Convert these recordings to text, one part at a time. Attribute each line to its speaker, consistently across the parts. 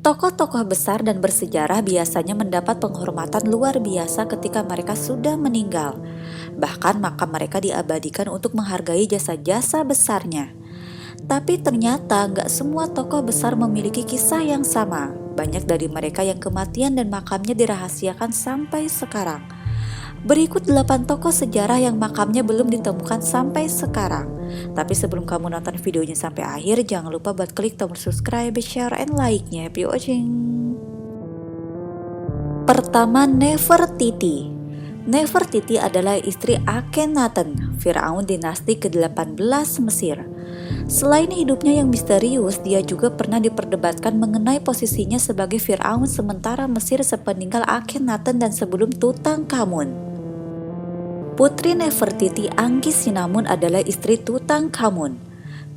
Speaker 1: Tokoh-tokoh besar dan bersejarah biasanya mendapat penghormatan luar biasa ketika mereka sudah meninggal. Bahkan makam mereka diabadikan untuk menghargai jasa-jasa besarnya. Tapi ternyata nggak semua tokoh besar memiliki kisah yang sama. Banyak dari mereka yang kematian dan makamnya dirahasiakan sampai sekarang. Berikut 8 tokoh sejarah yang makamnya belum ditemukan sampai sekarang. Tapi sebelum kamu nonton videonya sampai akhir, jangan lupa buat klik tombol subscribe, share, and like-nya. Happy watching! Pertama, Nefertiti. Nefertiti adalah istri Akhenaten, Firaun dinasti ke-18 Mesir. Selain hidupnya yang misterius, dia juga pernah diperdebatkan mengenai posisinya sebagai Firaun sementara Mesir sepeninggal Akhenaten dan sebelum Tutankhamun. Putri Nefertiti Ankhisinamun adalah istri Tutankhamun.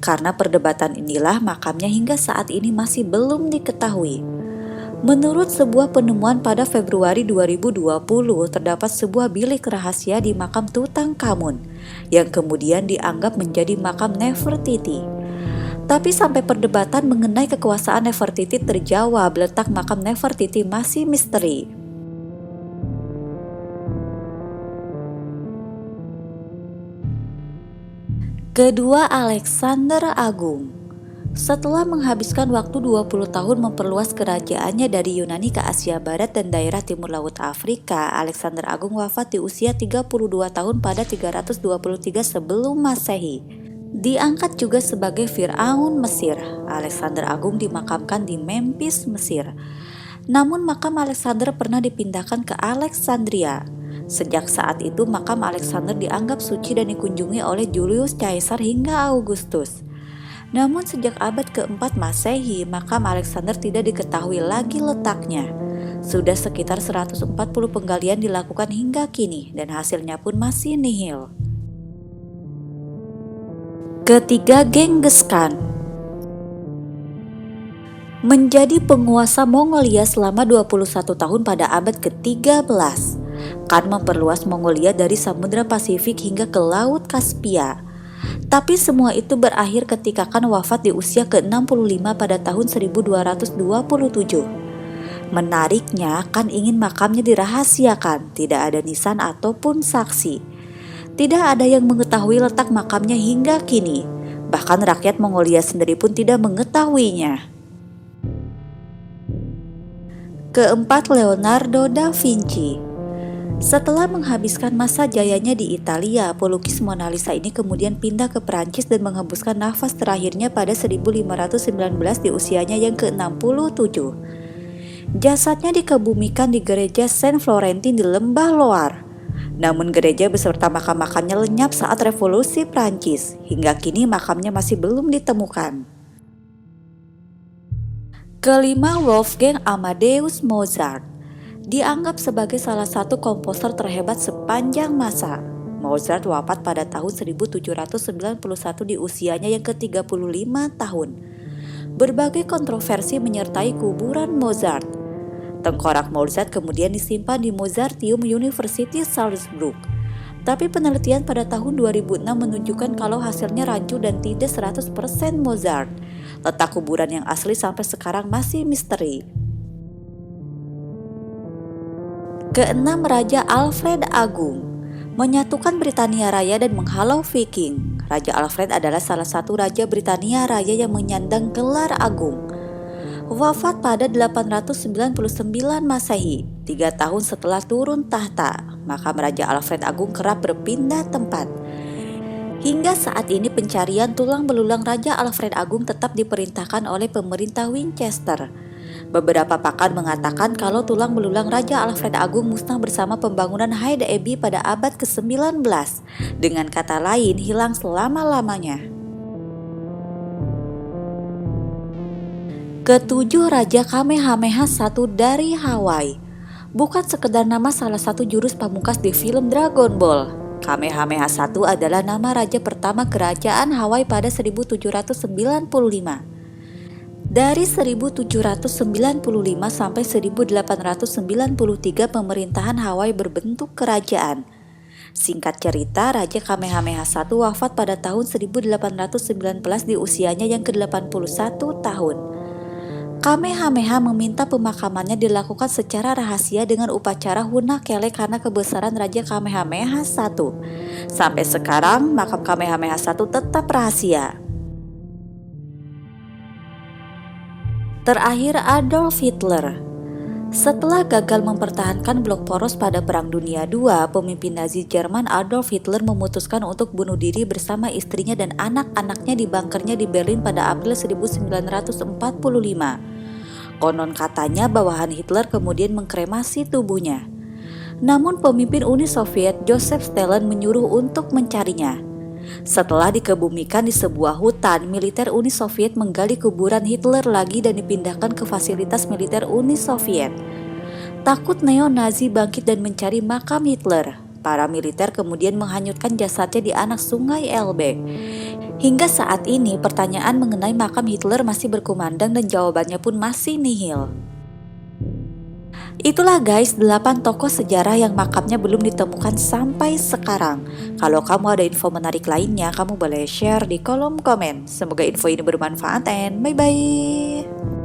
Speaker 1: Karena perdebatan inilah makamnya hingga saat ini masih belum diketahui. Menurut sebuah penemuan pada Februari 2020, terdapat sebuah bilik rahasia di makam Tutankhamun yang kemudian dianggap menjadi makam Nefertiti. Tapi sampai perdebatan mengenai kekuasaan Nefertiti terjawab, letak makam Nefertiti masih misteri. Kedua, Alexander Agung. Setelah menghabiskan waktu 20 tahun memperluas kerajaannya dari Yunani ke Asia Barat dan daerah timur laut Afrika, Alexander Agung wafat di usia 32 tahun pada 323 sebelum Masehi. Diangkat juga sebagai Firaun Mesir, Alexander Agung dimakamkan di Memphis, Mesir. Namun makam Alexander pernah dipindahkan ke Alexandria. Sejak saat itu makam Alexander dianggap suci dan dikunjungi oleh Julius Caesar hingga Augustus. Namun sejak abad keempat Masehi, makam Alexander tidak diketahui lagi letaknya. Sudah sekitar 140 penggalian dilakukan hingga kini dan hasilnya pun masih nihil. Ketiga, Genghis Khan. Menjadi penguasa Mongolia selama 21 tahun pada abad ke-13. Khan memperluas Mongolia dari Samudra Pasifik hingga ke Laut Kaspia. Tapi semua itu berakhir ketika Khan wafat di usia ke-65 pada tahun 1227. Menariknya, Khan ingin makamnya dirahasiakan, tidak ada nisan ataupun saksi. Tidak ada yang mengetahui letak makamnya hingga kini. Bahkan rakyat Mongolia sendiri pun tidak mengetahuinya. Keempat, Leonardo da Vinci. Setelah menghabiskan masa jayanya di Italia, pelukis Mona Lisa ini kemudian pindah ke Perancis dan menghembuskan nafas terakhirnya pada 1519 di usianya yang ke-67. Jasadnya dikebumikan di gereja Saint Florentin di Lembah Loire. Namun gereja beserta makam-makamnya lenyap saat revolusi Prancis. Hingga kini makamnya masih belum ditemukan. Kelima, Wolfgang Amadeus Mozart. Dianggap sebagai salah satu komposer terhebat sepanjang masa. Mozart wafat pada tahun 1791 di usianya yang ke-35 tahun. Berbagai kontroversi menyertai kuburan Mozart. Tengkorak Mozart kemudian disimpan di Mozarteum University Salzburg. Tapi penelitian pada tahun 2006 menunjukkan kalau hasilnya rancu dan tidak 100% Mozart. Letak kuburan yang asli sampai sekarang masih misteri. Keenam, Raja Alfred Agung. Menyatukan Britania Raya dan menghalau Viking. Raja Alfred adalah salah satu Raja Britania Raya yang menyandang gelar Agung. Wafat pada 899 Masehi, 3 tahun setelah turun tahta. Makam Raja Alfred Agung kerap berpindah tempat. Hingga saat ini pencarian tulang belulang Raja Alfred Agung tetap diperintahkan oleh pemerintah Winchester. Beberapa pakar mengatakan kalau tulang belulang Raja Alfred Agung musnah bersama pembangunan Hyde Abbey pada abad ke-19. Dengan kata lain, hilang selama-lamanya. Ketujuh, Raja Kamehameha I dari Hawaii. Bukan sekedar nama salah satu jurus pamungkas di film Dragon Ball. Kamehameha I adalah nama raja pertama kerajaan Hawaii pada 1795. Dari 1795 sampai 1893 pemerintahan Hawaii berbentuk kerajaan. Singkat cerita, Raja Kamehameha I wafat pada tahun 1819 di usianya yang ke-81 tahun. Kamehameha meminta pemakamannya dilakukan secara rahasia dengan upacara Hunakele karena kebesaran Raja Kamehameha I. Sampai sekarang, makam Kamehameha I tetap rahasia. Terakhir, Adolf Hitler. Setelah gagal mempertahankan blok poros pada Perang Dunia II, pemimpin Nazi Jerman Adolf Hitler memutuskan untuk bunuh diri bersama istrinya dan anak-anaknya di bunkernya di Berlin pada April 1945. Konon katanya bawahan Hitler kemudian mengkremasi tubuhnya. Namun pemimpin Uni Soviet Joseph Stalin menyuruh untuk mencarinya. Setelah dikebumikan di sebuah hutan, militer Uni Soviet menggali kuburan Hitler lagi dan dipindahkan ke fasilitas militer Uni Soviet. Takut neo-Nazi bangkit dan mencari makam Hitler, para militer kemudian menghanyutkan jasadnya di anak sungai Elbe. Hingga saat ini, pertanyaan mengenai makam Hitler masih berkumandang dan jawabannya pun masih nihil. Itulah guys 8 tokoh sejarah yang makamnya belum ditemukan sampai sekarang. Kalau kamu ada info menarik lainnya, kamu boleh share di kolom komen. Semoga info ini bermanfaat and bye-bye.